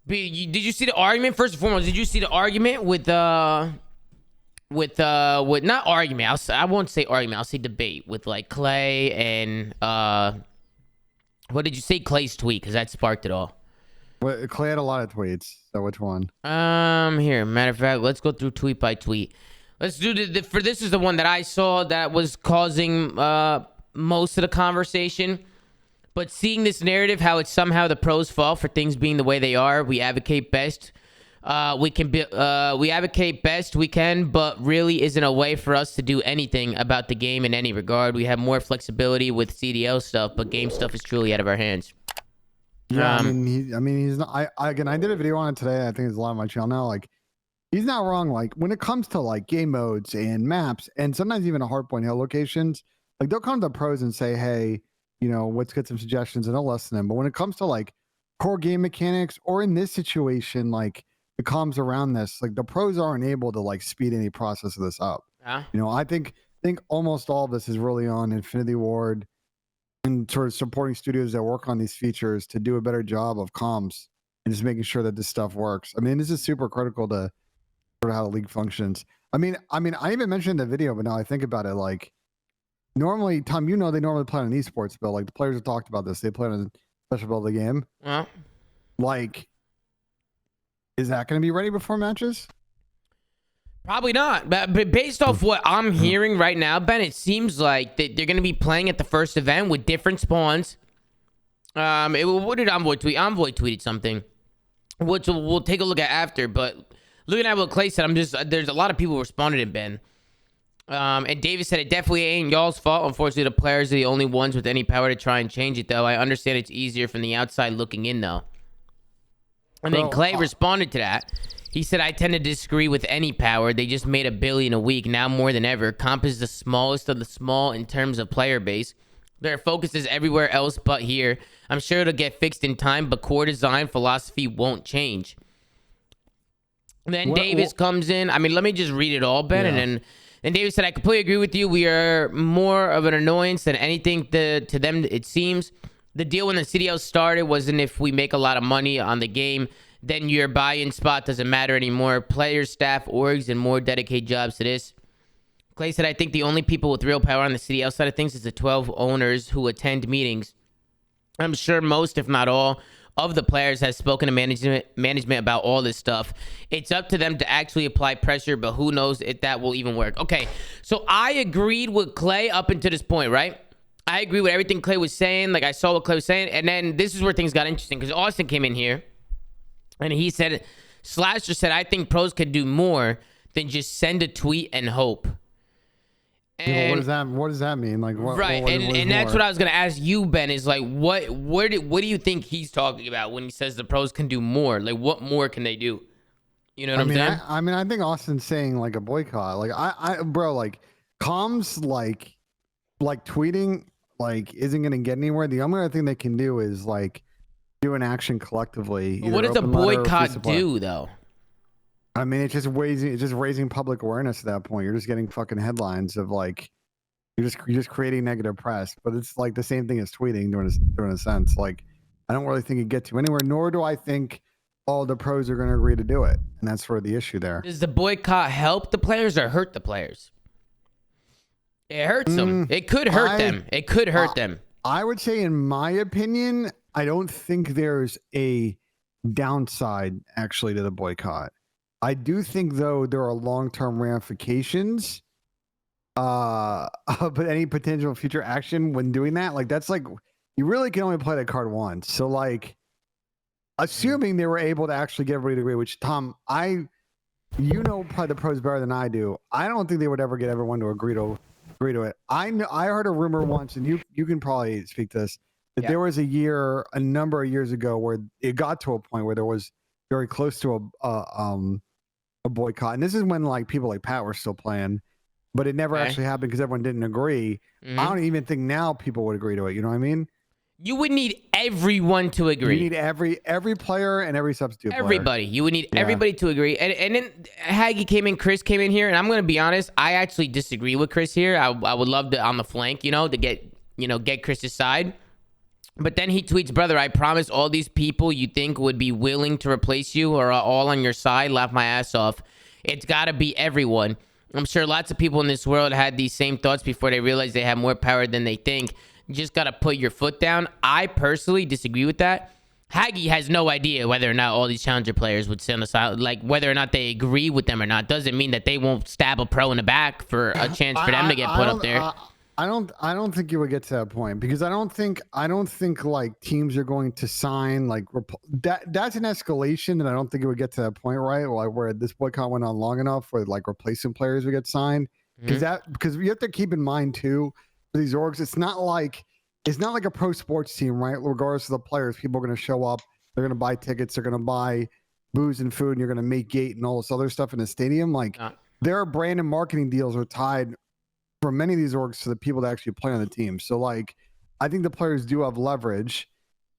Did you see the argument? First and foremost, did you see the argument with not argument? I won't say argument. I'll say debate with like Clay and what did you say? Clay's tweet, because that sparked it all. Well, Clay had a lot of tweets. So which one? Here, matter of fact, let's go through tweet by tweet. Let's do for this is the one that I saw that was causing most of the conversation. But seeing this narrative, how it's somehow the pros' fault for things being the way they are, we advocate best. We advocate best we can, but really isn't a way for us to do anything about the game in any regard. We have more flexibility with CDL stuff, but game stuff is truly out of our hands. Yeah, I mean, he's not. I did a video on it today. I think it's a lot on my channel now. Like, he's not wrong. Like, when it comes to like game modes and maps, and sometimes even a hardpoint hill locations, like they'll come to the pros and say, "Hey, you know, let's get some suggestions," and they'll listen to them. But when it comes to like core game mechanics, or in this situation, like the comms around this, like the pros aren't able to like speed any process of this up. Yeah. You know, I think almost all of this is really on Infinity Ward and sort of supporting studios that work on these features to do a better job of comms and just making sure that this stuff works. I mean, this is super critical to sort of how the league functions. I mean, I even mentioned in the video, but now I think about it, like normally, Tom, you know, they normally play on an esports bill. Like the players have talked about this. They play on a special build of the game. Yeah. Like, is that going to be ready before matches? Probably not, but based off what I'm hearing right now, Ben, it seems like they're going to be playing at the first event with different spawns. What did Envoy tweet? Envoy tweeted something, which we'll take a look at after. But looking at what Clay said, there's a lot of people responded in Ben. And Davis said it definitely ain't y'all's fault. Unfortunately, the players are the only ones with any power to try and change it, though. I understand it's easier from the outside looking in, though. And then Clay responded to that. He said, I tend to disagree with any power. They just made $1 billion a week, now more than ever. Comp is the smallest of the small in terms of player base. Their focus is everywhere else but here. I'm sure it'll get fixed in time, but core design philosophy won't change. And then Davis comes in. I mean, let me just read it all, Ben. Yeah. And Davis said, I completely agree with you. We are more of an annoyance than anything to them, it seems. The deal when the CDL started wasn't if we make a lot of money on the game, then your buy-in spot doesn't matter anymore. Players, staff, orgs, and more dedicated jobs to this. Clay said, I think the only people with real power on the CDL side of things is the 12 owners who attend meetings. I'm sure most, if not all, of the players has spoken to management about all this stuff. It's up to them to actually apply pressure, but who knows if that will even work. Okay, so I agreed with Clay up until this point, right? I agree with everything Clay was saying. Like, I saw what Clay was saying. And then this is where things got interesting, because Austin came in here. And he said, Slasher said, I think pros could do more than just send a tweet and hope. And what does that mean? Like, what, right. And that's what I was going to ask you, Ben, is like, what do you think he's talking about when he says the pros can do more? Like, what more can they do? You know what I'm saying? I think Austin's saying like a boycott. Like, bro, like comms, like tweeting, like isn't going to get anywhere. The only other thing they can do is like do an action collectively. What does a boycott do, though? I mean, it's just raising public awareness at that point. You're just getting fucking headlines of like, you're just creating negative press. But it's like the same thing as tweeting, doing a sense. Like, I don't really think it gets you anywhere. Nor do I think all the pros are going to agree to do it, and that's sort of the issue there. Does the boycott help the players or hurt the players? It hurts them. It could hurt them. It could hurt them. I would say, in my opinion, I don't think there's a downside actually to the boycott. I do think, though, there are long-term ramifications. But any potential future action when doing that, like that's like you really can only play that card once. So, like, assuming they were able to actually get everybody to agree, which Tom, probably the pros better than I do. I don't think they would ever get everyone to agree to it. I heard a rumor once, and you can probably speak to this. That there was a number of years ago, where it got to a point where there was very close to a boycott, and this is when like people like Pat were still playing, but it never actually happened because everyone didn't agree. I don't even think now people would agree to it. You know what I mean? You would need everyone to agree. You need every player and every substitute everybody. You would need everybody to agree. And then Haggy came in, Chris came in here, and I'm gonna be honest, I actually disagree with Chris here. I would love to on the flank, to get Chris's side. But then he tweets, brother, I promise all these people you think would be willing to replace you are all on your side. Laugh my ass off. It's got to be everyone. I'm sure lots of people in this world had these same thoughts before they realized they have more power than they think. You just got to put your foot down. I personally disagree with that. Haggy has no idea whether or not all these challenger players would sit on the side, like whether or not they agree with them or not. Doesn't mean that they won't stab a pro in the back for a chance for them to get put up there. I don't think you would get to that point because I don't think like teams are going to sign like that's an escalation, and I don't think it would get to that point, right? Like where this boycott went on long enough where like replacement players would get signed because you have to keep in mind too for these orgs, it's not like a pro sports team, right? Regardless of the players, people are going to show up, they're going to buy tickets, they're going to buy booze and food, and you're going to make gate and all this other stuff in the stadium. Like their brand and marketing deals are tied for many of these orgs to the people that actually play on the team. So like, I think the players do have leverage,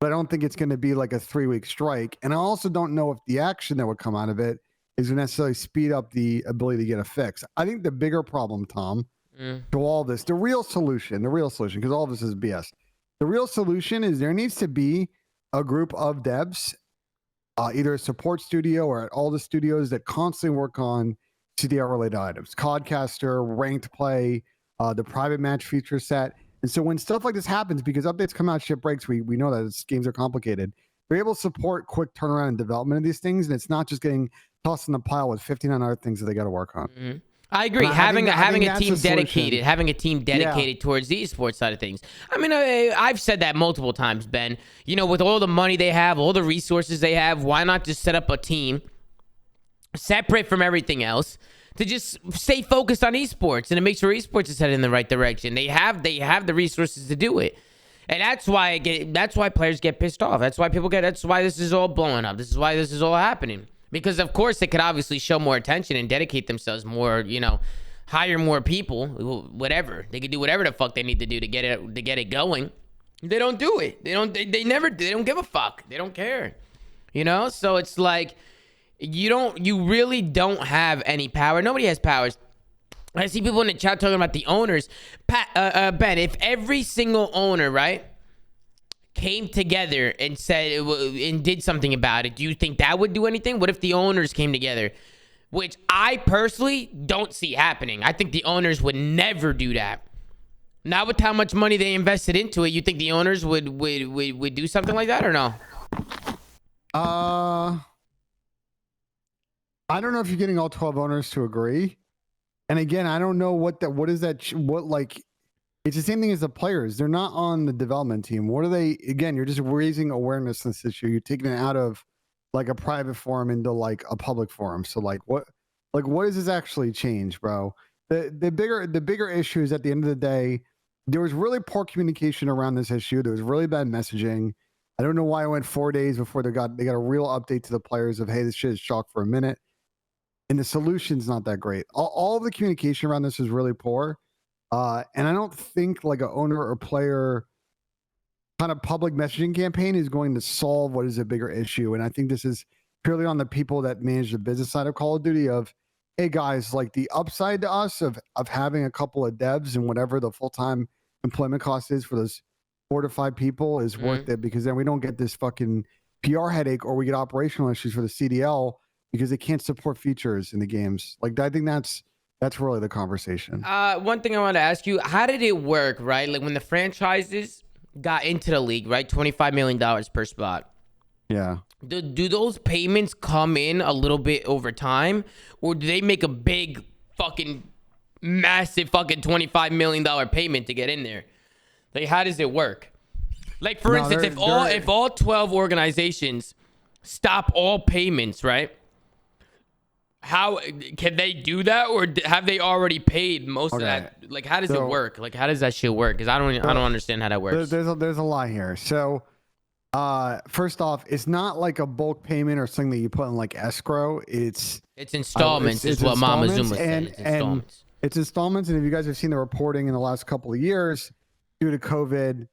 but I don't think it's going to be like a 3-week strike. And I also don't know if the action that would come out of it is going to necessarily speed up the ability to get a fix. I think the bigger problem, Tom, to all this, the real solution, because all of this is BS. The real solution is there needs to be a group of devs, either a support studio or at all the studios that constantly work on CDR related items, Codcaster, ranked play, the private match feature set. And so when stuff like this happens, because updates come out, shit breaks, we know that games are complicated. They're able to support quick turnaround and development of these things, and it's not just getting tossed in the pile with 59 other things that they got to work on. I agree. Having a team dedicated towards the esports side of things. I mean, I've said that multiple times, Ben. You know, with all the money they have, all the resources they have, why not just set up a team separate from everything else to just stay focused on esports, and it makes sure esports is headed in the right direction. They have the resources to do it, and that's why players get pissed off. That's why that's why this is all blowing up. This is why this is all happening. Because of course they could obviously show more attention and dedicate themselves more, you know, hire more people, whatever. They could do whatever the fuck they need to do to get it going. They don't do it. They don't give a fuck. They don't care. You know? So it's like you really don't have any power. Nobody has powers. I see people in the chat talking about the owners. Ben, if every single owner, right, came together and said and did something about it, do you think that would do anything? What if the owners came together? Which I personally don't see happening. I think the owners would never do that. Not with how much money they invested into it. You think the owners would do something like that or no? I don't know if you're getting all 12 owners to agree. And again, I don't know what it's the same thing as the players. They're not on the development team. What are they? Again, you're just raising awareness in this issue. You're taking it out of like a private forum into like a public forum. So what does this actually change, bro? The bigger issue is at the end of the day, there was really poor communication around this issue. There was really bad messaging. I don't know why it went 4 days before they got a real update to the players of, hey, this shit is shock for a minute. And the solution's not that great. All of the communication around this is really poor. And I don't think like an owner or player kind of public messaging campaign is going to solve what is a bigger issue. And I think this is purely on the people that manage the business side of Call of Duty of, hey guys, like the upside to us of having a couple of devs and whatever the full-time employment cost is for those 4 to 5 people is worth it, because then we don't get this fucking PR headache or we get operational issues for the CDL because they can't support features in the games. Like I think that's really the conversation. One thing I want to ask you, how did it work, right? Like when the franchises got into the league, right? $25 million per spot. Yeah. Do those payments come in a little bit over time, or do they make a big fucking massive fucking $25 million payment to get in there? Like, how does it work? Like, for instance, if all 12 organizations stop all payments, right? How can they do that, or have they already paid most of that? Like, how does it work? Like, how does that shit work? Because I don't understand how that works. There's a lie here. So, first off, it's not like a bulk payment or something that you put in like escrow. It's installments. It's what Mama Zoomaa said. It's installments. It's installments. And if you guys have seen the reporting in the last couple of years, due to COVID,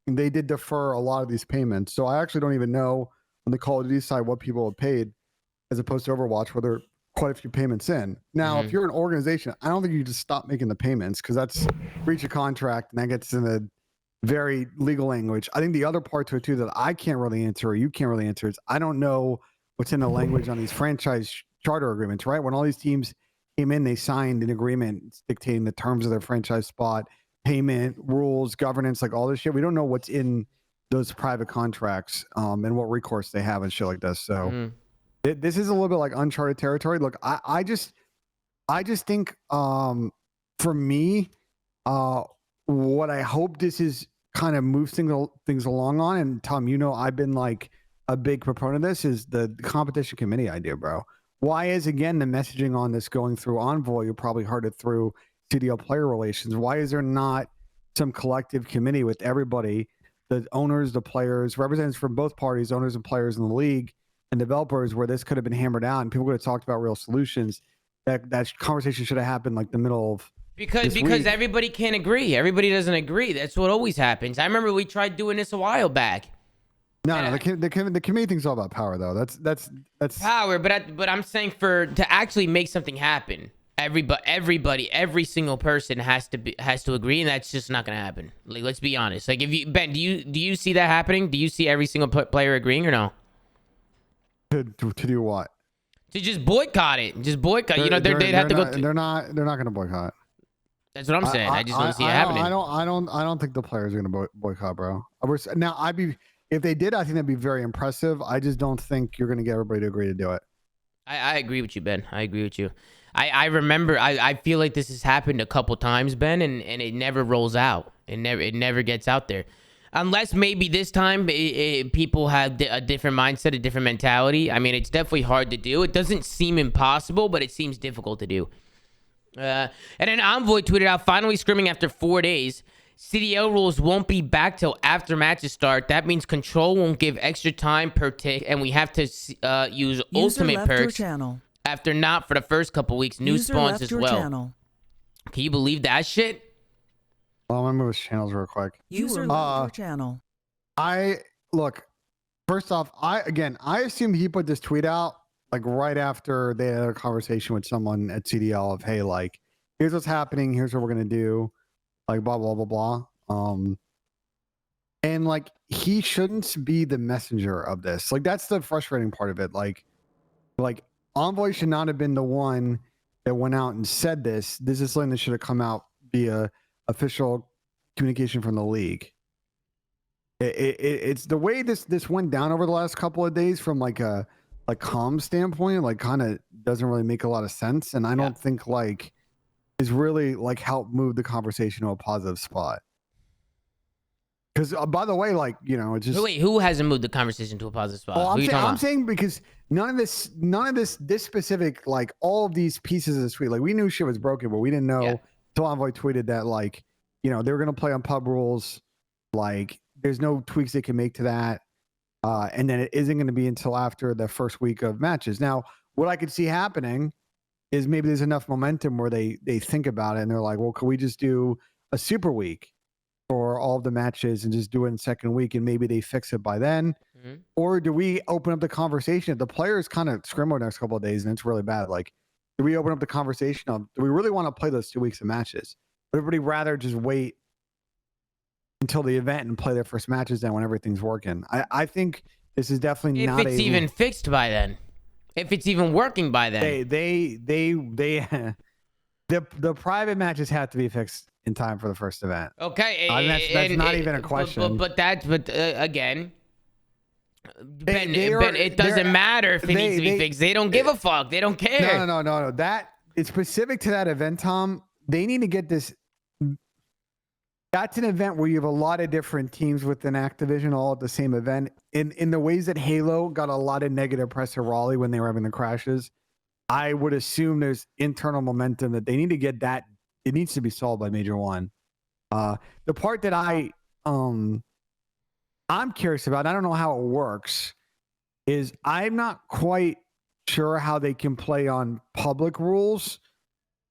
they did defer a lot of these payments. So I actually don't even know on the Call of Duty side what people have paid, as opposed to Overwatch, where there are quite a few payments in. Now, if you're an organization, I don't think you just stop making the payments, because that's breach of contract, and that gets in the very legal language. I think the other part to it too that I can't really answer or you can't really answer is I don't know what's in the language on these franchise charter agreements, right? When all these teams came in, they signed an agreement dictating the terms of their franchise spot, payment, rules, governance, like all this shit. We don't know what's in those private contracts and what recourse they have and shit like this. So this is a little bit like uncharted territory. Look, I just think for me, what I hope this is kind of moves things along on. And Tom, you know, I've been like a big proponent of this is the competition committee idea, bro. Why is again the messaging on this going through Envoy? You probably heard it through CDL player relations. Why is there not some collective committee with everybody, the owners, the players, representatives from both parties, owners and players in the league, and developers, where this could have been hammered out and people could have talked about real solutions? That conversation should have happened like the middle of because everybody can't agree. Everybody doesn't agree. That's what always happens. I remember we tried doing this a while back. No, the committee thing's all about power, though. That's power. But I'm saying to actually make something happen, everybody, every single person has to agree, and that's just not gonna happen. Like, let's be honest. Like, if you Ben, do you see that happening? Do you see every single player agreeing or no? To do what? To just boycott it. Just boycott. You know, they'd have to go. They're not gonna boycott. That's what I'm saying. I just don't see it happening. I don't think the players are gonna boycott, bro. Now, if they did, I think that'd be very impressive. I just don't think you're gonna get everybody to agree to do it. I agree with you, Ben. I agree with you. I remember. I feel like this has happened a couple times, Ben, and it never rolls out. It never gets out there, unless maybe this time people have a different mindset, a different mentality. I mean, it's definitely hard to do. It doesn't seem impossible, but it seems difficult to do. And then Envoy tweeted out, finally scrimming after 4 days. CDL rules won't be back till after matches start. That means Control won't give extra time per tick, and we have to use ultimate perks after not for the first couple weeks. New spawns as well. Channel. Can you believe that shit? Well, I'm gonna move his channels real quick. User left your channel. First off, I assume he put this tweet out like right after they had a conversation with someone at CDL of, hey, like, here's what's happening, here's what we're gonna do, like blah blah blah blah. And like he shouldn't be the messenger of this. Like that's the frustrating part of it. Like Envoy should not have been the one that went out and said this. This is something that should have come out via official communication from the league. It's the way this went down over the last couple of days from like a calm standpoint, like kind of doesn't really make a lot of sense, and I don't think like is really like help move the conversation to a positive spot. Because by the way, like, you know, it's just wait, who hasn't moved the conversation to a positive spot? Oh, I'm saying because none of this specific, like all of these pieces of the tweet, like we knew shit was broken, but we didn't know until Envoy tweeted that, like, you know, they were gonna play on pub rules, like there's no tweaks they can make to that. And then it isn't going to be until after the first week of matches. Now, what I could see happening is maybe there's enough momentum where they think about it and they're like, well, can we just do a super week for all of the matches and just do it in second week, and maybe they fix it by then? Mm-hmm. Or do we open up the conversation? The players kind of scrimble next couple of days and it's really bad. Like, do we open up the conversation of, do we really want to play those 2 weeks of matches? Would everybody rather just wait until the event and play their first matches then when everything's working? I think this is definitely not. If it's even fixed by then, if it's even working by then, the private matches have to be fixed in time for the first event. Okay, that's not even a question. But again, Ben, it doesn't matter if it needs to be fixed. They don't give a fuck. They don't care. No. That it's specific to that event, Tom. They need to get this. That's an event where you have a lot of different teams within Activision all at the same event. In the ways that Halo got a lot of negative press at Raleigh when they were having the crashes, I would assume there's internal momentum that they need to get that. It needs to be solved by Major One. The part that I'm curious about, I don't know how it works, is I'm not quite sure how they can play on public rules.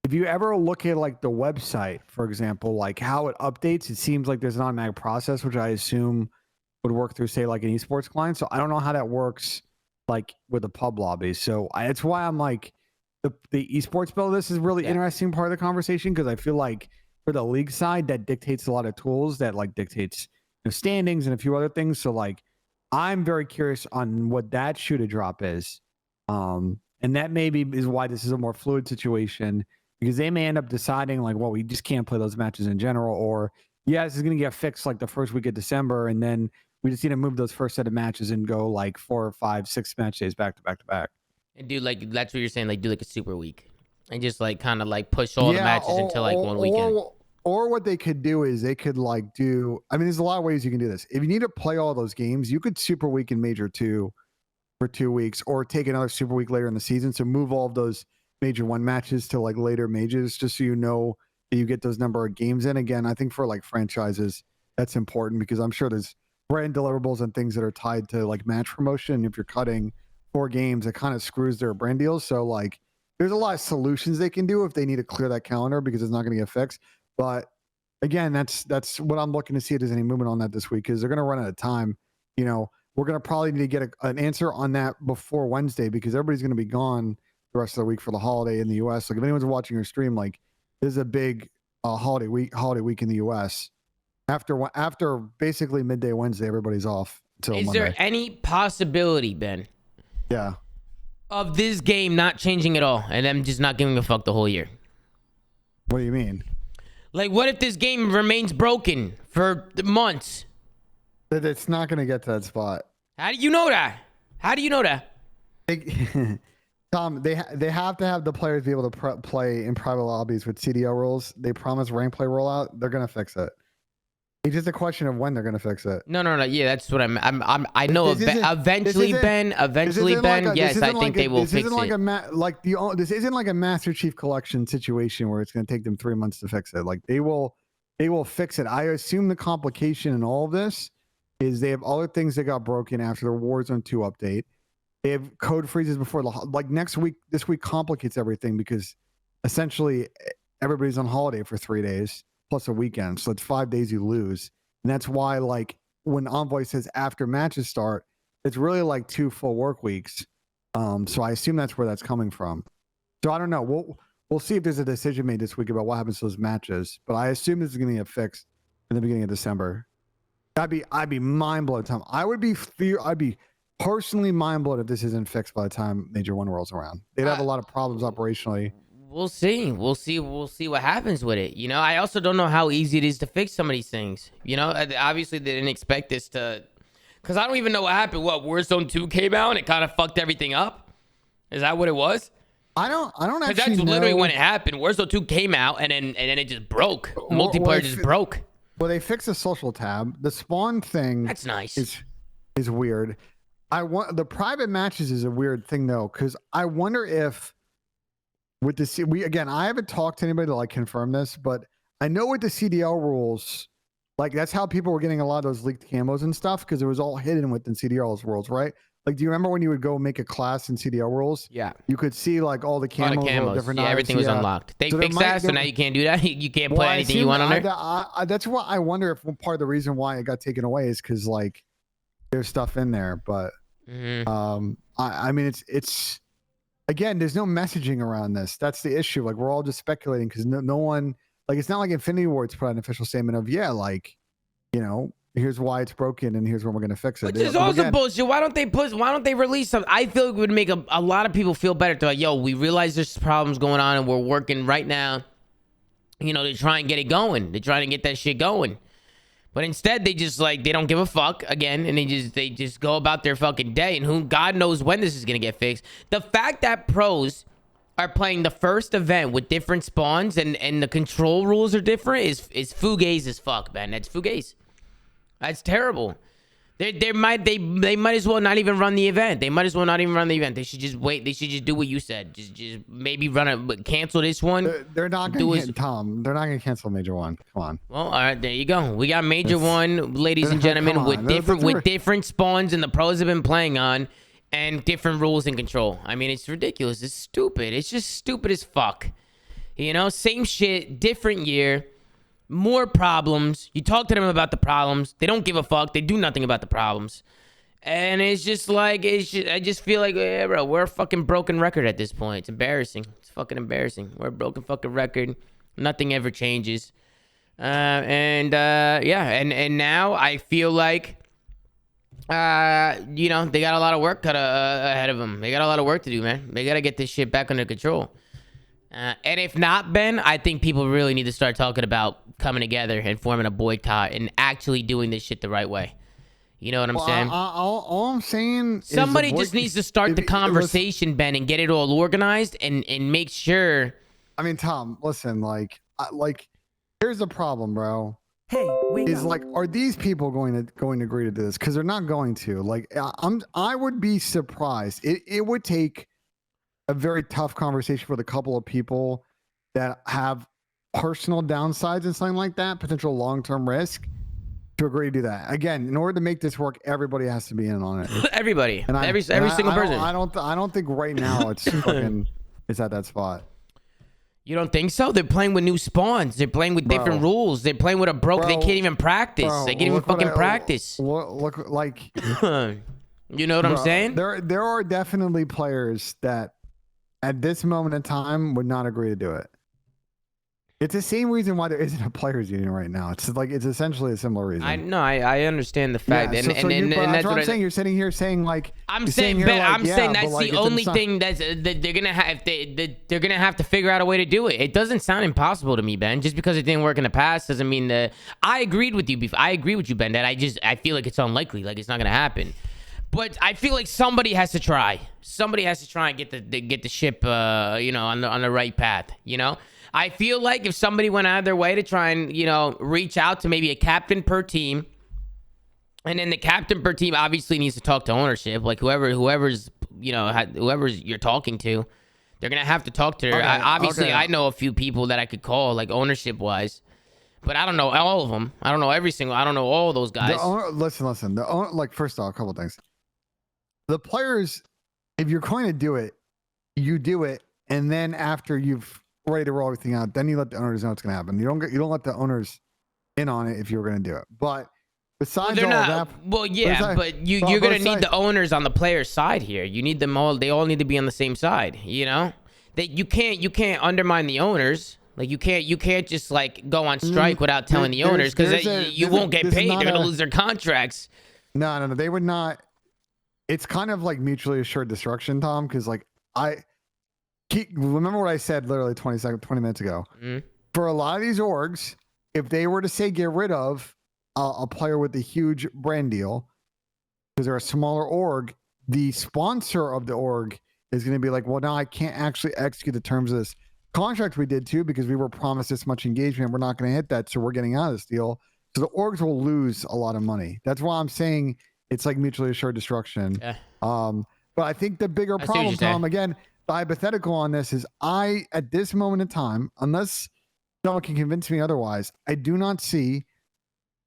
If you ever look at like the website, for example, like how it updates, it seems like there's an automatic process, which I assume would work through, say, like an esports client. So I don't know how that works like with the pub lobby. So that's why I'm like, the esports bill, this is really interesting part of the conversation, because I feel like for the league side that dictates a lot of tools that like dictates standings and a few other things. So like, I'm very curious on what that shoe to drop is. And that maybe is why this is a more fluid situation, because they may end up deciding like, well, we just can't play those matches in general, or yeah, this is going to get fixed like the first week of December. And then we just need to move those first set of matches and go like 4, 5, 6 match days back to back to back. And do like, that's what you're saying, like do like a super week and just like kind of like push all the matches into like one weekend. Or what they could do is they could like do, I mean, there's a lot of ways you can do this. If you need to play all those games, you could super week in Major 2 for 2 weeks, or take another super week later in the season. So move all of those Major 1 matches to like later majors, just so you know that you get those number of games in. Again, I think for like franchises, that's important because I'm sure there's brand deliverables and things that are tied to like match promotion. If you're cutting 4 games, it kind of screws their brand deals. So like there's a lot of solutions they can do if they need to clear that calendar, because it's not going to get fixed. But again, that's what I'm looking to see if there's any movement on that this week, because they're going to run out of time. You know, we're going to probably need to get an answer on that before Wednesday, because everybody's going to be gone the rest of the week for the holiday in the U.S. Like if anyone's watching your stream, like this is a big holiday week in the U.S. After basically midday Wednesday, everybody's off till Monday. Is there any possibility, Ben? Yeah. Of this game not changing at all and them just not giving a fuck the whole year? What do you mean? Like, what if this game remains broken for months? That it's not going to get to that spot. How do you know that? How do you know that? Tom, they have to have the players be able to play in private lobbies with CDL rules. They promise rank play rollout. They're going to fix it. It's just a question of when they're going to fix it. No. Yeah, that's what I know. Eventually, Ben. Yes, I think they will fix it. This isn't like a Master Chief Collection situation where it's going to take them 3 months to fix it. Like they will fix it. I assume the complication in all of this is they have other things that got broken after the Warzone 2 update. They have code freezes before this week complicates everything, because essentially everybody's on holiday for 3 days plus a weekend. So it's 5 days you lose. And that's why, like, when Envoy says after matches start, it's really like 2 full work weeks. So I assume that's where that's coming from. So I don't know. We'll see if there's a decision made this week about what happens to those matches. But I assume this is going to get fixed in the beginning of December. I'd be mind blown, Tom. I'd be personally mind blown if this isn't fixed by the time Major 1 rolls around. They'd have a lot of problems operationally. We'll see what happens with it. You know, I also don't know how easy it is to fix some of these things. You know, obviously they didn't expect this to, because I don't even know what happened. What, Warzone 2 came out and it kind of fucked everything up? Is that what it was? I don't actually know. Because that's literally when it happened. Warzone 2 came out and then it just broke. Multiplayer just broke. Well, they fixed the social tab. The spawn thing. That's nice. Is weird. The private matches is a weird thing though, because I wonder if with the I haven't talked to anybody to like confirm this, but I know with the CDL rules, like that's how people were getting a lot of those leaked camos and stuff, because it was all hidden within CDL's rules, right? Like, do you remember when you would go make a class in CDL rules? Yeah. You could see like all the camos, all different knives. Everything was unlocked. They fixed that, so now you can't do that. You can't play anything you want on there. That's what I wonder if part of the reason why it got taken away is because like there's stuff in there, but I mean it's again, there's no messaging around this. That's the issue. Like we're all just speculating because no one, like it's not like Infinity Ward's put out an official statement of like, you know, here's why it's broken and here's when we're gonna fix it. Which is also bullshit. Why don't they release something? I feel it would make a lot of people feel better to like, yo, we realize there's problems going on and we're working right now. You know, to try and get it going. They're trying to get that shit going. But instead, they just like, they don't give a fuck again, and they just go about their fucking day, and God knows when this is gonna get fixed. The fact that pros are playing the first event with different spawns and the control rules are different is fugazi as fuck, man. That's fugazi. That's terrible. They might as well not even run the event. They might as well not even run the event. They should just wait. They should just do what you said. Just maybe run it, but cancel this one. They're not going to Tom. They're not going to cancel Major 1. Come on. Well, all right, there you go. We got Major 1, ladies and gentlemen, with different spawns, and the pros have been playing on, and different rules and control. I mean, it's ridiculous. It's stupid. It's just stupid as fuck. You know, same shit, different year. More problems. You talk to them about the problems. They don't give a fuck. They do nothing about the problems. And it's just like, I just feel like, yeah, bro, we're a fucking broken record at this point. It's embarrassing. It's fucking embarrassing. We're a broken fucking record. Nothing ever changes. And now I feel like they got a lot of work cut ahead of them. They got a lot of work to do, man. They got to get this shit back under control. And if not, Ben, I think people really need to start talking about coming together and forming a boycott and actually doing this shit the right way. You know what I'm saying? All I'm saying somebody is just needs to start the conversation, Ben, and get it all organized and make sure. I mean, Tom, listen, here's the problem, bro. Hey, Are these people going to agree to this? Because they're not going to. I would be surprised. It would take a very tough conversation with a couple of people that have personal downsides and something like that, potential long-term risk, to agree to do that. Again, in order to make this work, everybody has to be in on it. Everybody, every single person. I don't think right now it's at that spot. You don't think so? They're playing with new spawns. They're playing with different rules. They're playing with a broke. They can't even practice. They can't even fucking practice. Look, you know what I'm saying? There are definitely players that at this moment in time would not agree to do it. It's the same reason why there isn't a players union right now. It's essentially a similar reason. I understand the fact, that's what I'm saying. You're sitting here saying I'm saying that's the only thing that they're gonna have. They're gonna have to figure out a way to do it. It doesn't sound impossible to me, Ben. Just because it didn't work in the past doesn't mean that I agreed with you before. I agree with you, Ben. That I feel like it's unlikely, like it's not gonna happen. But I feel like somebody has to try. Somebody has to try and get the ship, on the right path. I feel like if somebody went out of their way to try and, reach out to maybe a captain per team, and then the captain per team obviously needs to talk to ownership, like whoever's you're talking to, they're going to have to talk to her. I know a few people that I could call, like ownership wise, but I don't know all of them. I don't know I don't know all those guys. Listen. First off, a couple of things. The players, if you're going to do it, you do it, and then after you've ready to roll everything out, then you let the owners know what's going to happen. You don't let the owners in on it if you're going to do it. But besides you're going to need the owners on the players' side here. You need them all. They all need to be on the same side. That you can't undermine the owners. Like you can't just go on strike without telling the owners, because you won't get paid. They're going to lose their contracts. No, they would not. It's kind of like mutually assured destruction, Tom, because remember what I said literally 20 minutes ago. Mm-hmm. For a lot of these orgs, if they were to say get rid of a player with a huge brand deal, because they're a smaller org, the sponsor of the org is going to be like, well, now I can't actually execute the terms of this contract we did too, because we were promised this much engagement. We're not going to hit that, so we're getting out of this deal. So the orgs will lose a lot of money. That's why I'm saying it's like mutually assured destruction. Yeah. But I think the bigger problem, Tom, again, the hypothetical on this is at this moment in time, unless someone can convince me otherwise, I do not see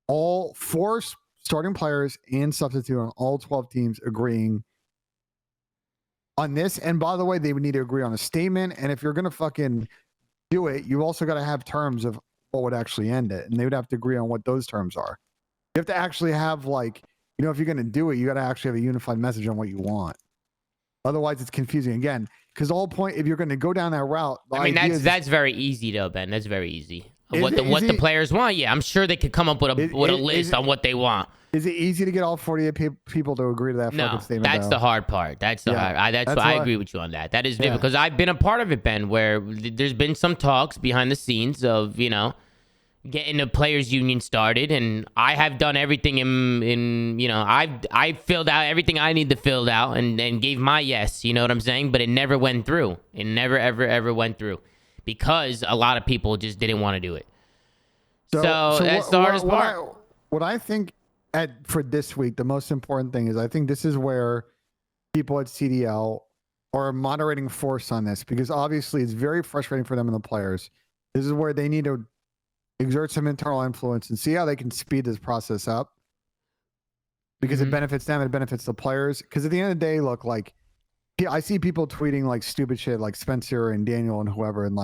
all 4 starting players and substitute on all 12 teams agreeing on this. And by the way, they would need to agree on a statement. And if you're going to fucking do it, you also got to have terms of what would actually end it. And they would have to agree on what those terms are. You have to actually have if you're going to do it, you got to actually have a unified message on what you want. Otherwise, it's confusing again. Because the whole point, if you're going to go down that route, that's very easy though, Ben. That's very easy. What the players want, yeah, I'm sure they could come up with a list on what they want. Is it easy to get all 48 people to agree to that fucking statement? That's the hard part. That's the hard. I agree with you on that. That is difficult because I've been a part of it, Ben, where there's been some talks behind the scenes of getting the players union started, and I have done everything I filled out everything I need to fill out and gave my yes, you know what I'm saying? But it never went through. It never ever went through because a lot of people just didn't want to do it. So that's the hardest part. What I think for this week, the most important thing is I think this is where people at CDL are a moderating force on this, because obviously it's very frustrating for them and the players. This is where they need to exert some internal influence and see how they can speed this process up, because it benefits them, it benefits the players. Because at the end of the day, look, I see people tweeting stupid shit like Spencer and Daniel and whoever, and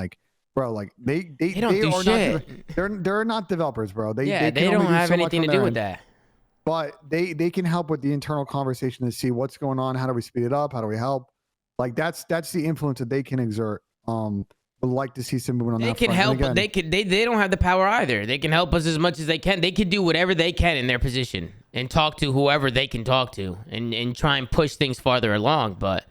bro, they don't do shit. They're not developers, bro. They don't have anything to do with that. But they can help with the internal conversation to see what's going on. How do we speed it up? How do we help? That's the influence that they can exert. would like to see some movement on They that can front. And help. again, They don't have the power either. They can help us as much as they can. They can do whatever they can in their position and talk to whoever they can talk to and try and push things farther along. But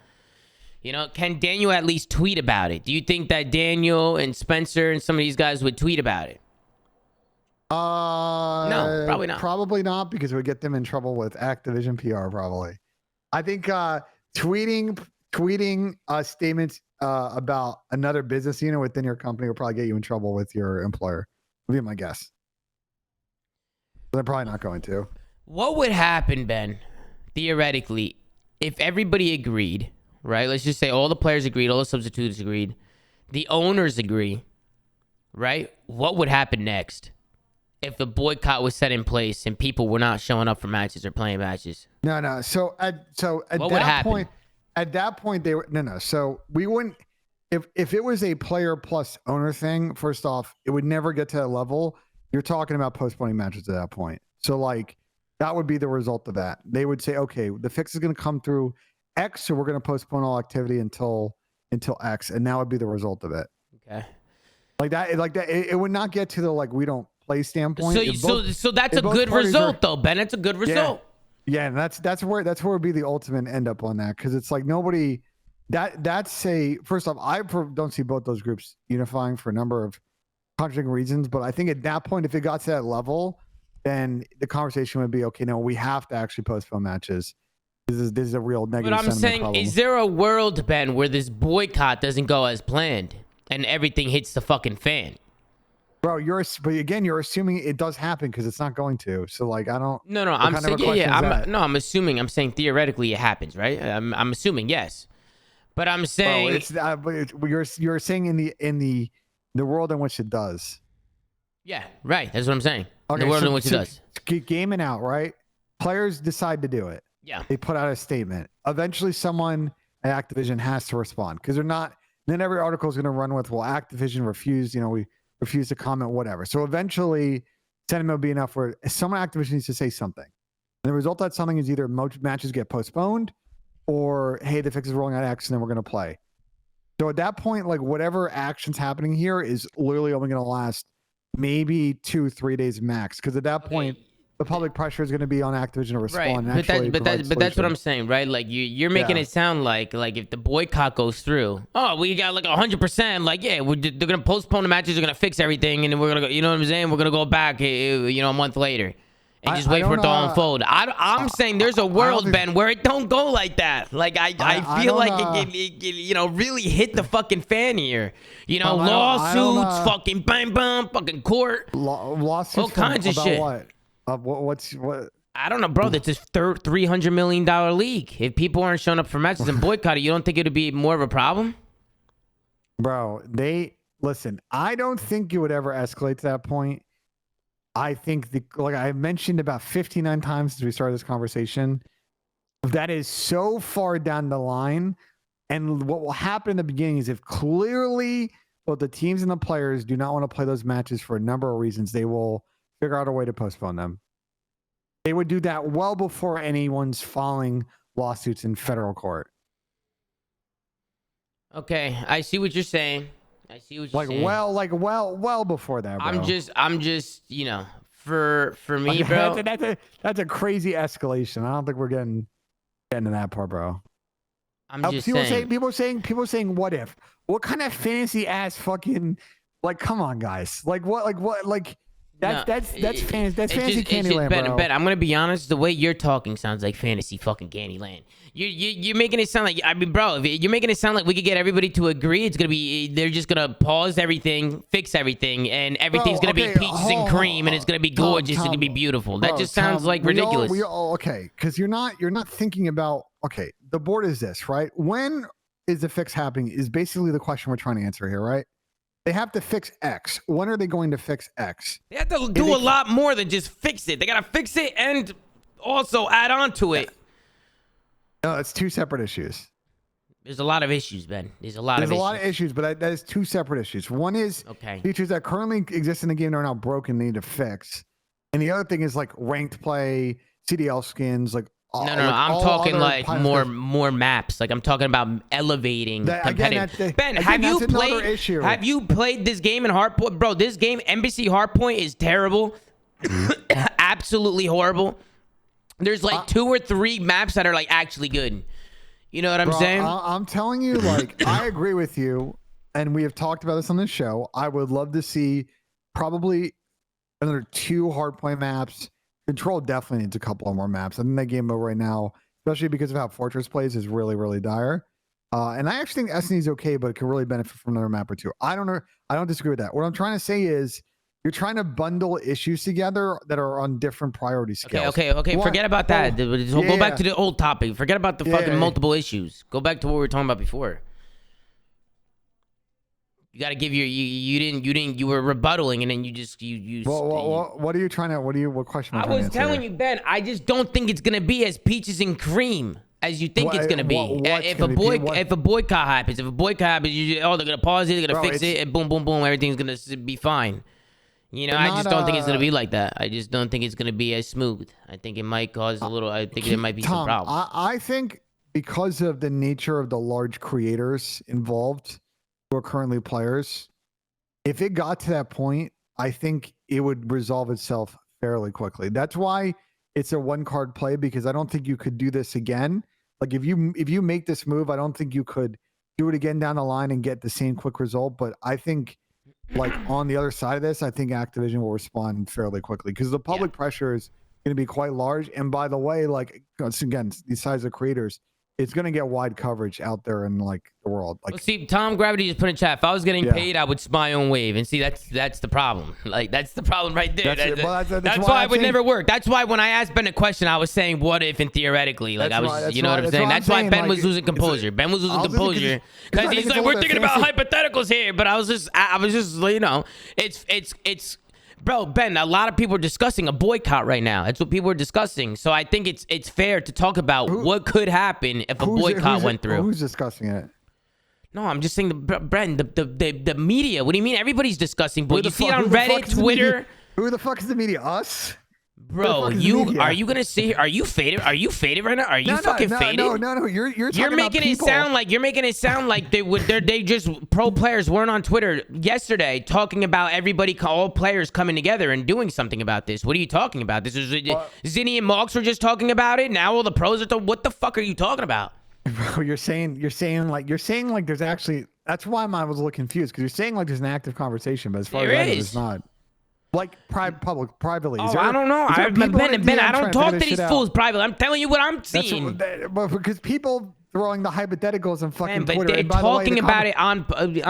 can Daniel at least tweet about it? Do you think that Daniel and Spencer and some of these guys would tweet about it? No, probably not. Probably not, because it would get them in trouble with Activision PR. Probably. I think tweeting statements about another business unit within your company will probably get you in trouble with your employer. Would be my guess. But they're probably not going to. What would happen, Ben, theoretically, if everybody agreed, right? Let's just say all the players agreed, all the substitutes agreed, the owners agree, right? What would happen next if the boycott was set in place and people were not showing up for matches or playing matches? No. So at What would that happen? point, they were no. So we wouldn't. If it was a player plus owner thing, first off, it would never get to that level. You're talking about postponing matches at that point. So like that would be the result of that. They would say, okay, the fix is going to come through X, so we're going to postpone all activity until X, and that would be the result of it. Okay. Like that. It would not get to the we don't play standpoint. So that's a good result, though, Ben. It's a good result. Yeah, and that's where would be the ultimate end up on that, because it's like nobody. That's first off, I don't see both those groups unifying for a number of contradicting reasons, but I think at that point, if it got to that level, then the conversation would be, okay, no, we have to actually postpone matches. This is a real negative. But I'm saying, problem. Is there a world, Ben, where this boycott doesn't go as planned and everything hits the fucking fan? Bro, but again, you're assuming it does happen because it's not going to. So I don't. No, I'm saying I'm assuming. I'm saying theoretically it happens, right? I'm assuming yes, but I'm saying you're saying in the world in which it does. Yeah, right. That's what I'm saying. Okay, the world in which it does. Gaming out, right? Players decide to do it. Yeah. They put out a statement. Eventually, someone at Activision has to respond, because they're not. Then every article is going to run with, well, Activision refused. We refuse to comment, whatever. So eventually, sentiment will be enough where someone at Activision needs to say something. And the result of that something is either matches get postponed, or hey, the fix is rolling out X, and then we're going to play. So at that point, whatever action's happening here is literally only going to last maybe 2-3 days max, because at that point, the public pressure is going to be on Activision to respond. Right, and but that's what I'm saying, right? Like you're making it sound like if the boycott goes through, we got 100%. They're gonna postpone the matches, they're gonna fix everything, and then we're gonna go. You know what I'm saying? We're gonna go back, a month later, and just wait for it to unfold. I'm saying there's a world, Ben, where it don't go like that. I feel like it really hit the fucking fan here. Lawsuits, fucking bam, bam, fucking court, lawsuits, all kinds of shit. What? What? I don't know, bro. That's this $300 million league. If people aren't showing up for matches and boycotting, you don't think it would be more of a problem? Bro, listen. I don't think it would ever escalate to that point. I think I mentioned about 59 times since we started this conversation, that is so far down the line. And what will happen in the beginning is, if clearly both the teams and the players do not want to play those matches for a number of reasons, they will figure out a way to postpone them. They would do that well before anyone's filing lawsuits in federal court. Okay, I see what you're saying. Saying. Well before that, bro. I'm just, for me, bro. That's a crazy escalation. I don't think we're getting to that part, bro. People saying, what if? What kind of fantasy ass fucking, come on, guys. That's fantasy Candyland, bro. Ben, I'm gonna be honest. The way you're talking sounds like fantasy fucking Candyland. You're making it sound like, bro, you're making it sound like we could get everybody to agree. It's gonna be, they're just gonna pause everything, fix everything, and everything's gonna be peaches and cream, and it's gonna be gorgeous. It's gonna be beautiful. That just sounds like ridiculous. Because you're not thinking about. Okay, the board is this, right? When is the fix happening? Is basically the question we're trying to answer here, right? They have to fix X. When are they going to fix X? They have to do a lot more than just fix it. They got to fix it and also add on to it. No, it's two separate issues. There's a lot of issues, Ben. There's a lot of issues, but that is two separate issues. One is features that currently exist in the game that are now broken, need to fix. And the other thing is ranked play, CDL skins, No, like, I'm all talking other like pilots- more maps. Like I'm talking about elevating competitive. Ben, have you that's another played? issue. Have you played this game in Hardpoint, bro? This game, Embassy Hardpoint, is terrible. Absolutely horrible. There's like 2 or 3 maps that are like actually good. You know what I'm Bro, saying? I'm telling you, like, I agree with you, and we have talked about this on this show. I would love to see probably another 2 hardpoint maps. Control definitely needs a couple of more maps. I think that game mode right now, especially because of how Fortress plays, is really, really dire. And I actually think SNE is okay, but it can really benefit from another map or 2. I don't know. I don't disagree with that. What I'm trying to say is you're trying to bundle issues together that are on different priority scales. Okay. What? Forget about that. Go back to the old topic. Forget about the fucking Yeah. multiple issues. Go back to what we were talking about before. You got to give your you were rebuttaling and then you. What are you trying to? What question? I was telling you, Ben. I just don't think it's gonna be as peaches and cream as you think it's gonna be. If a boycott happens, they're gonna pause it, they're gonna fix it, and boom, boom, boom, everything's gonna be fine. You know, I just don't think it's gonna be like that. I just don't think it's gonna be as smooth. I think it might cause a little. I think there might be some problems. I think because of the nature of the large creators involved who are currently players, if it got to that point, I think it would resolve itself fairly quickly. That's why it's a one card play, because I don't think you could do this again. Like if you make this move, I don't think you could do it again down the line and get the same quick result. But I think, like, on the other side of this, I think Activision will respond fairly quickly because the public pressure is going to be quite large. And by the way, like, again, these size of creators, it's going to get wide coverage out there in like the world. Like, well, see, Tom Gravity just put in chat. If I was getting paid, I would my own wave. And see, that's the problem. Like, that's the problem right there. That's why it would never work. That's why when I asked Ben a question, I was saying what if and theoretically. Like, you know what I'm saying? That's why Ben was losing composure. Ben was losing composure because he's like, we're thinking about hypotheticals here. But I was just, you know, it's. Bro, Ben, a lot of people are discussing a boycott right now. That's what people are discussing. So I think it's fair to talk about what could happen if a boycott went through. Who's discussing it? No, I'm just saying, Brent, the media. What do you mean? Everybody's discussing, but you see it on Reddit, Twitter. Who the fuck is the media? Us? Bro, are you gonna say? Are you faded? Are you faded right now? Are you fucking faded? No. You're making it sound like they just pro players weren't on Twitter yesterday talking about all players coming together and doing something about this. What are you talking about? This is Zinni and Mox were just talking about it. Now all the pros are. What the fuck are you talking about? Bro, you're saying like there's actually. That's why I was a little confused because you're saying like there's an active conversation, but as far as I know, it's not. Like privately. Oh, I don't know. Ben, I don't talk to these fools privately. I'm telling you what I'm seeing. But because people throwing the hypotheticals and fucking but Twitter. they're talking about it on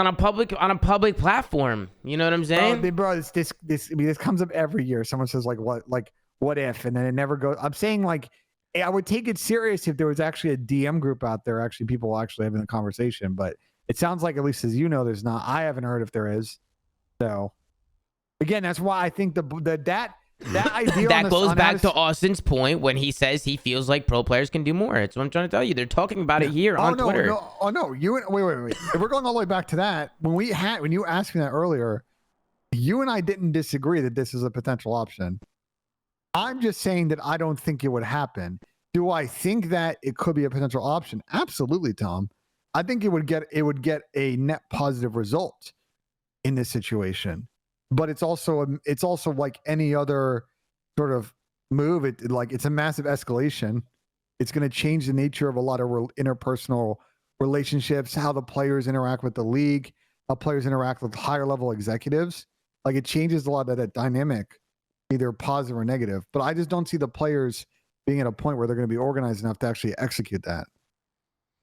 a public platform. You know what I'm saying? Bro, this comes up every year. Someone says what if, and then it never goes. I'm saying like I would take it serious if there was actually a DM group out there, actually people actually having a conversation. But it sounds like, at least as you know, there's not. I haven't heard if there is. So. Again, that's why I think that idea that goes back to Austin's point when he says he feels like pro players can do more. That's what I'm trying to tell you. They're talking about it here on Twitter. No. Wait. If we're going all the way back to that, when you asked me that earlier, you and I didn't disagree that this is a potential option. I'm just saying that I don't think it would happen. Do I think that it could be a potential option? Absolutely, Tom. I think it would get a net positive result in this situation. But it's also like any other sort of move. It's a massive escalation. It's going to change the nature of a lot of interpersonal relationships, how the players interact with the league, how players interact with higher level executives. Like, it changes a lot of that dynamic, either positive or negative. But I just don't see the players being at a point where they're going to be organized enough to actually execute that.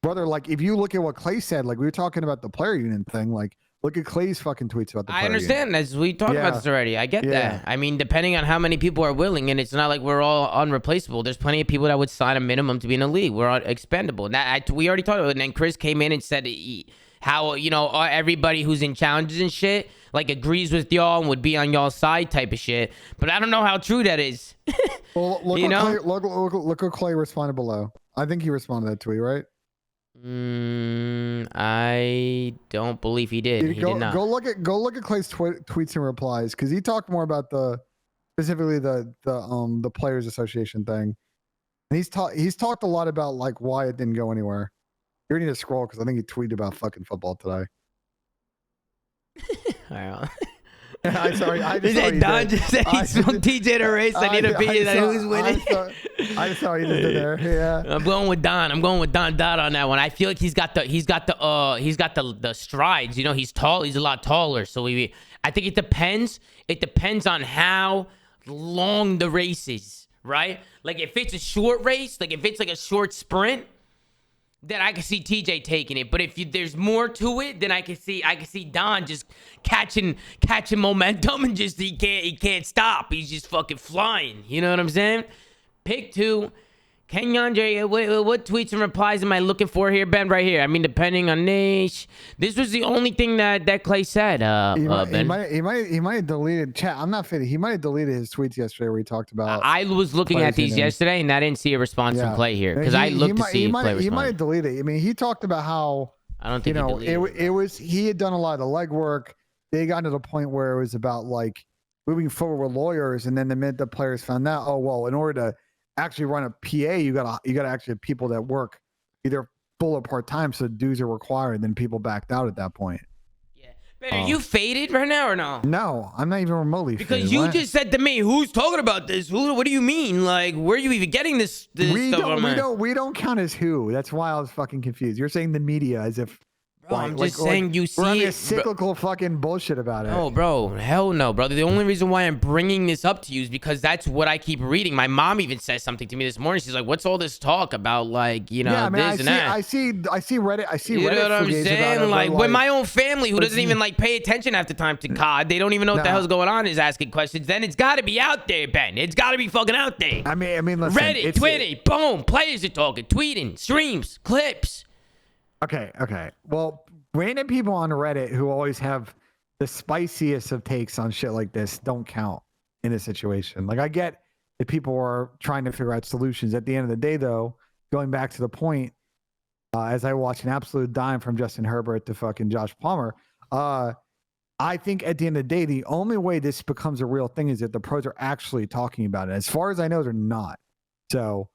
Brother, like, if you look at what Clay said, like we were talking about the player union thing, like, look at Clay's fucking tweets about the player. I understand. As we talked about this already. I get that. I mean, depending on how many people are willing, and it's not like we're all unreplaceable. There's plenty of people that would sign a minimum to be in the league. We're expendable. We already talked about it. And then Chris came in and said how, you know, everybody who's in challenges and shit, like, agrees with y'all and would be on y'all's side type of shit. But I don't know how true that is. Well, look what Clay responded below. I think he responded to that tweet, right? I don't believe he did. He did not. Go look at Clay's tweets and replies, because he talked more about specifically the Players Association thing. And he's talked a lot about like why it didn't go anywhere. You need to scroll because I think he tweeted about fucking football today. I sorry. I just saw Don just said he smoked TJ the race. I need a opinion on who's winning. I saw you just did there. Yeah. I'm going with Don. I'm going with Don Dot on that one. I feel like he's got the strides. You know, he's tall. He's a lot taller. So I think it depends. It depends on how long the race is, right? Like if it's a short race, like if it's like a short sprint, then I can see TJ taking it. But if there's more to it, then I can see Don just catching momentum and just he can't stop. He's just fucking flying. You know what I'm saying? Pick 2. Kenyon J, what tweets and replies am I looking for here, Ben? Right here. I mean, depending on niche. This was the only thing that Clay said. Ben. He might have deleted chat. I'm not fitting. He might have deleted his tweets yesterday where he talked about. I was looking at these yesterday, and I didn't see a response from Clay here because I looked to see if Clay responded. He might have deleted it. I mean, he talked about how I don't think it was. He had done a lot of the legwork. They got to the point where it was about like moving forward with lawyers, and then the minute the players found out, oh well, in order to actually run a PA, you gotta actually have people that work either full or part time, so dues are required. Then people backed out at that point. Yeah, Ben, are you faded right now or no? No, I'm not even remotely. Because faded. you just said to me, "Who's talking about this? What do you mean? Like, where are you even getting this we stuff?" We don't count as who. That's why I was fucking confused. You're saying the media as if. Bro, I'm just saying you see we're having it, a cyclical fucking bullshit about it. No, bro. Hell no, brother. The only reason why I'm bringing this up to you is because that's what I keep reading. My mom even said something to me this morning. She's like, "What's all this talk about? Like, you know, this and that." I see Reddit. I see Reddit. You know what I'm saying? Like, when my own family, who doesn't even like pay attention half the time to COD, they don't even know what the hell's going on, is asking questions. Then it's got to be out there, Ben. It's got to be fucking out there. I mean, listen, Reddit, Twitter, boom, players are talking, tweeting, streams, clips. Okay. Well, random people on Reddit who always have the spiciest of takes on shit like this don't count in a situation. Like I get that people are trying to figure out solutions. At the end of the day, though, going back to the point, as I watch an absolute dime from Justin Herbert to fucking Josh Palmer, I think at the end of the day, the only way this becomes a real thing is if the pros are actually talking about it. As far as I know, they're not. So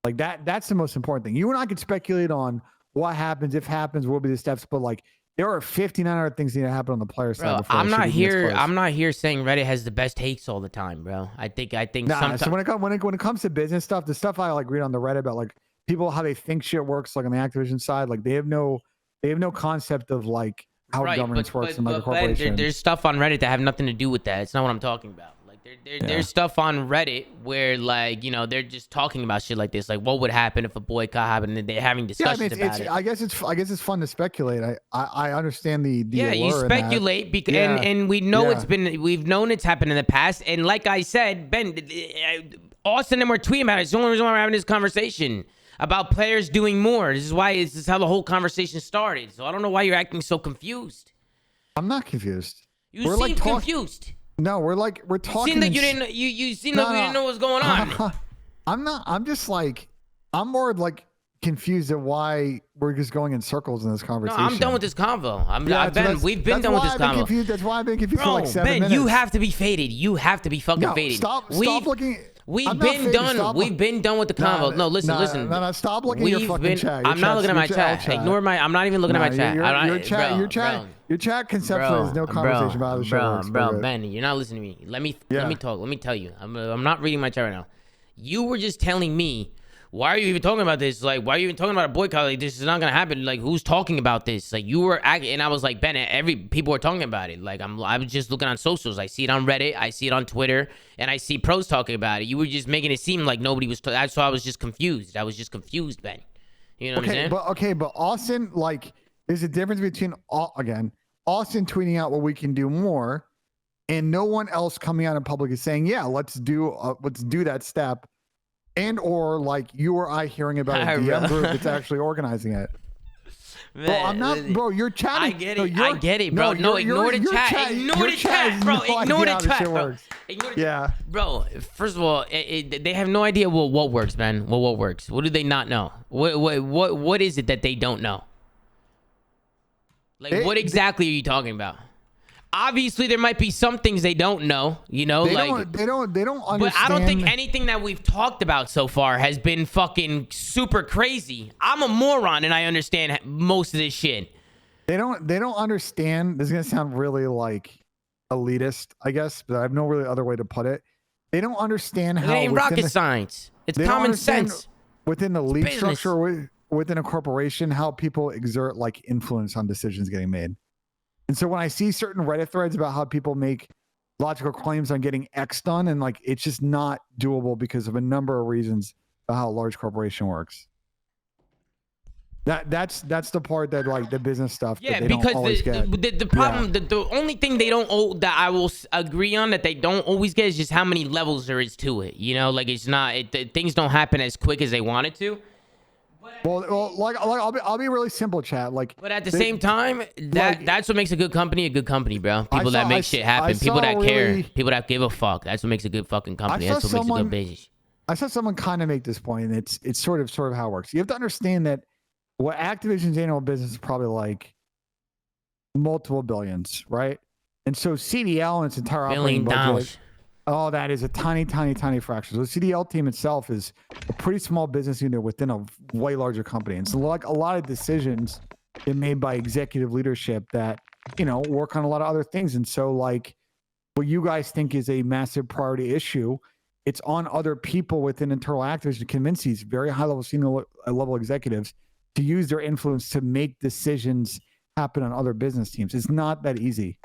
like that's the most important thing. You and I could speculate on what happens, if happens, what will be the steps, but like there are 59 other things that need to happen on the player side. Before I'm not here saying Reddit has the best takes all the time, bro. I think sometimes. So when it comes to business stuff, the stuff I like read on the Reddit about like people how they think shit works, like on the Activision side, like they have no concept of like how governance works in like a corporation. There's stuff on Reddit that have nothing to do with that. It's not what I'm talking about. There's stuff on Reddit where like, you know, they're just talking about shit like this, like what would happen if a boycott happened, and they're having discussions about it. I guess it's fun to speculate. I understand the you speculate because and we know we've known it's happened in the past, and like I said, Ben, Austin and we're tweeting about it. It's the only reason why we're having this conversation about players doing more. This is how the whole converation started. So I don't know why you're acting so confused. I'm not confused. You seem confused. No, we're talking. Seemed like you didn't. You seemed like you didn't know what was going on. I'm not. I'm just like. I'm more like confused at why we're just going in circles in this conversation. No, I'm done with this convo. We've been done with this convo. That's why I've been confused for like 7 minutes. You have to be faded. You have to be fucking faded. Stop looking. We've been done. We've been done with the convo. No, listen. No, stop looking at your fucking chat. I'm not looking at my chat. Ignore my. I'm not even looking at my chat. Your chat conceptually is no conversation about how the show works. Bro, Ben, you're not listening to me. Let me talk. Let me tell you. I'm not reading my chat right now. You were just telling me, why are you even talking about this? Like, why are you even talking about a boycott? Like, this is not gonna happen. Like, who's talking about this? Like, you were acting, and I was like, Ben, people are talking about it. Like, I was just looking on socials. I see it on Reddit. I see it on Twitter, and I see pros talking about it. You were just making it seem like nobody was. That's why I was just confused. I was just confused, Ben. You know what I'm saying? But Austin, like, there's a difference between Austin tweeting out what we can do more, and no one else coming out in public is saying, yeah, let's do that step. And or like you or I hearing about a DM group that's actually organizing it. Man, bro, I'm not, bro. You're chatting. I get it. I get it, bro. No, ignore the chat. Ignore the chat, bro. Ignore the chat, bro. Yeah, bro. First of all, they have no idea what works, man. What works? What do they not know? What is it that they don't know? Like, what exactly are you talking about? obviously there might be some things they don't know, you know, They like don't understand. but I don't think anything that we've talked about so far has been fucking super crazy. I'm a moron and I understand most of this shit. They don't understand. This is gonna sound really like elitist, I guess, but I have no really other way to put it. They don't understand It how ain't rocket science. It's they don't common understand sense. within the league business. structure within a corporation how people exert like influence on decisions getting made. And so when I see certain Reddit threads about how people make logical claims on getting X done, and like it's just not doable because of a number of reasons about how a large corporation works. That's the part that like the business stuff. Yeah, that they because don't always get. the problem, the only thing they don't that I will agree on that they don't always get is just how many levels there is to it. You know, like it's not things don't happen as quick as they wanted to. Well, like I'll be really simple, chat. Like, But at the same time, that's what makes a good company, bro. People that make shit happen, people that care, people that give a fuck. That's what makes a good fucking company. That's what makes a good business. I saw someone kind of make this point, and it's sort of how it works. You have to understand that what Activision's annual business is probably like multiple billions, right? And so CDL and its entire operating budget. Oh, that is a tiny fraction. So the CDL team itself is a pretty small business unit within a way larger company. And so like a lot of decisions get made by executive leadership that, you know, work on a lot of other things. And so like what you guys think is a massive priority issue, it's on other people within internal Activision to convince these very high level senior level executives to use their influence to make decisions happen on other business teams. It's not that easy.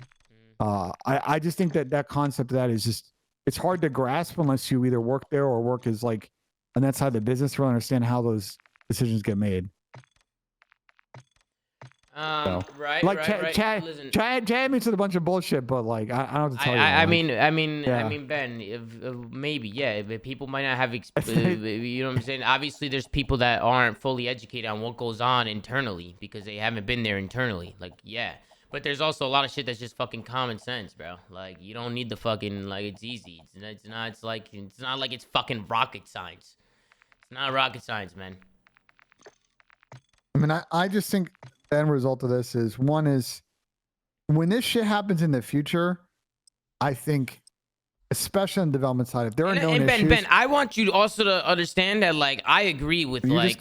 I just think that concept of that is just, it's hard to grasp unless you either work there or work as like on that side of the business to really understand how those decisions get made. Right, like right. Chad mentioned a bunch of bullshit, but like I don't have to tell you. I mean, Ben, maybe if people might not have, you know what I'm saying. Obviously, there's people that aren't fully educated on what goes on internally because they haven't been there internally. Like, yeah. But there's also a lot of shit that's just fucking common sense, bro. Like, you don't need the fucking, like, it's easy. It's not like it's fucking rocket science. It's not rocket science, man. I mean, I just think the end result of this is one is when this shit happens in the future, I think, especially on the development side, if there are known issues. Ben, I want you also to understand that, like, I agree with, you just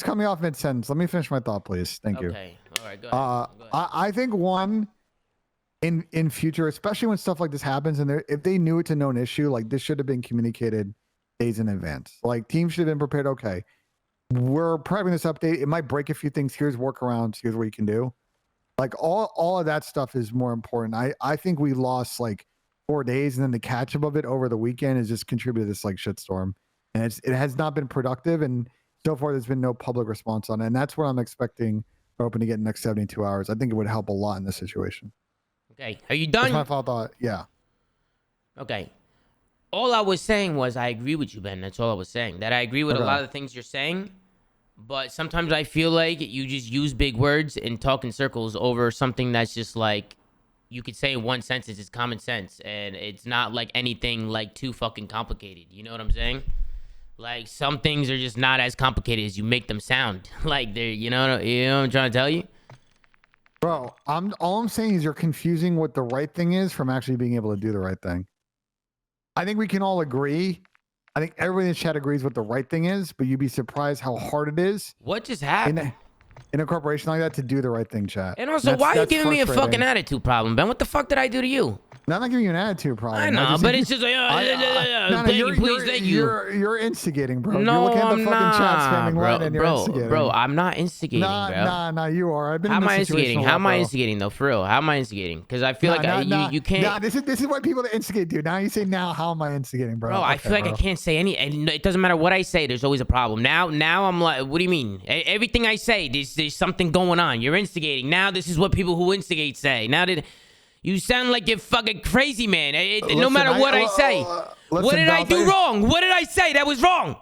cut me off mid-sentence. Let me finish my thought, please. Thank you. Okay. All right, go ahead. I think one, in future, especially when stuff like this happens, and if they knew it's a known issue, like this should have been communicated days in advance. Like teams should have been prepared. Okay, we're prepping this update. It might break a few things. Here's workarounds. Here's what you can do. Like all of that stuff is more important. I think we lost like 4 days, and then the catch up of it over the weekend has just contributed to this like shitstorm, and it has not been productive. And so far, there's been no public response on it, and that's what I'm expecting. Hoping to get in the next 72 hours. I think it would help a lot in this situation. Okay, are you done? That's my final thought. Yeah. Okay. All I was saying was I agree with you, Ben. That's all I was saying. That I agree with a lot of the things you're saying, but sometimes I feel like you just use big words and talk in circles over something that's just like you could say in one sentence. It's common sense, and it's not like anything like too fucking complicated. You know what I'm saying? Like, some things are just not as complicated as you make them sound. Like, they're, you know what I'm trying to tell you? Bro, all I'm saying is you're confusing what the right thing is from actually being able to do the right thing. I think we can all agree. I think everybody in the chat agrees what the right thing is, but you'd be surprised how hard it is. What just happened? In a corporation like that to do the right thing, chat. And also, why are you giving me a fucking attitude problem, Ben? What the fuck did I do to you? No, I'm not giving you an attitude problem. I know, but it's just like, thank you. You're instigating, bro. No, you're looking at the I'm fucking not, chat spamming line and you're instigating. Bro, I'm not instigating, bro. Nah, you are. I've been How in am I this situation instigating? How am I instigating, though? For real, how am I instigating? Because I feel like you can't. Nah, this is what people instigate do. Now you say, how am I instigating, bro? Bro, I feel like I can't say any. And it doesn't matter what I say. There's always a problem. Now I'm like, what do you mean? Everything I say, there's something going on. You're instigating. Now this is what people who instigate say. Now you sound like you're fucking crazy, man. No matter what I say. What did I do wrong? What did I say that was wrong?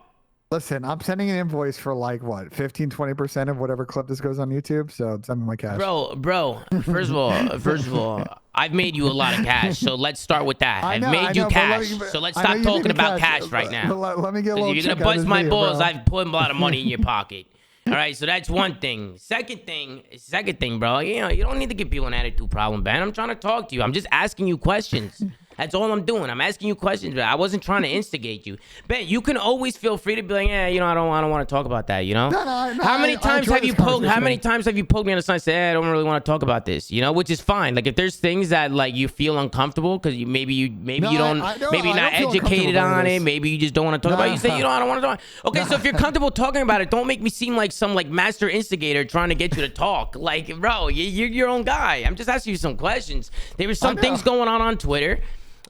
Listen, I'm sending an invoice for like what, 15-20% of whatever clip this goes on YouTube. So send me my cash. Bro. First of all, I've made you a lot of cash. So let's start with that. I've made you cash. So let's stop talking about cash right now. Let me get a little. If you're gonna bust my balls, I've put a lot of money in your pocket. All right, so that's one thing. Second thing, bro. You know, you don't need to give people an attitude problem, Ben. I'm trying to talk to you. I'm just asking you questions. That's all I'm doing. I'm asking you questions, but I wasn't trying to instigate you. Ben, you can always feel free to be like, yeah, you know, I don't want to talk about that, you know? No, How many times have you poked me on the side and said, hey, I don't really want to talk about this, you know, which is fine. Like if there's things that like you feel uncomfortable because maybe you're not educated on it, maybe you just don't want to talk about it. You say, you know, I don't want to talk. Okay, so if you're comfortable talking about it, don't make me seem like some like master instigator trying to get you to talk. Like, bro, you're your own guy. I'm just asking you some questions. There were some things going on Twitter.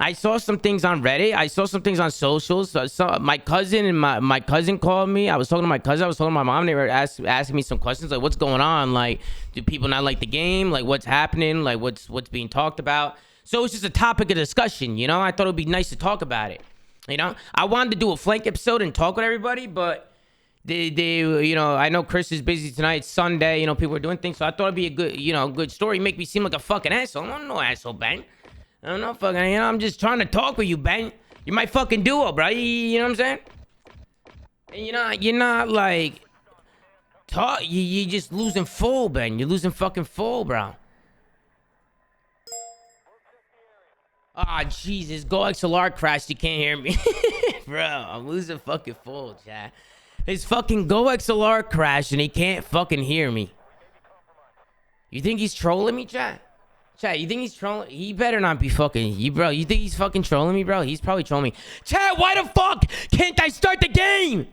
I saw some things on Reddit. I saw some things on socials. So I saw my cousin and my cousin called me. I was talking to my cousin. I was talking to my mom. They were asking me some questions like, what's going on? Like, do people not like the game? Like, what's happening? Like, what's being talked about? So it's just a topic of discussion, you know? I thought it would be nice to talk about it, you know? I wanted to do a flank episode and talk with everybody, but they you know, I know Chris is busy tonight. It's Sunday. You know, people are doing things. So I thought it'd be a good, you know, good story. Make me seem like a fucking asshole. I'm no asshole, Ben. I don't know, fucking, you know, I'm just trying to talk with you, Ben. You're my fucking duo, bro. You know what I'm saying? And you're not like, you're just losing full, Ben. You're losing fucking full, bro. Ah, Jesus, Go XLR crashed. You can't hear me. Bro, I'm losing fucking full, chat. His fucking Go XLR crashed and he can't fucking hear me. You think he's trolling me, chat? Chat, you think he's trolling? He better not be fucking you, bro. You think he's fucking trolling me, bro? He's probably trolling me. Chat, why the fuck can't I start the game?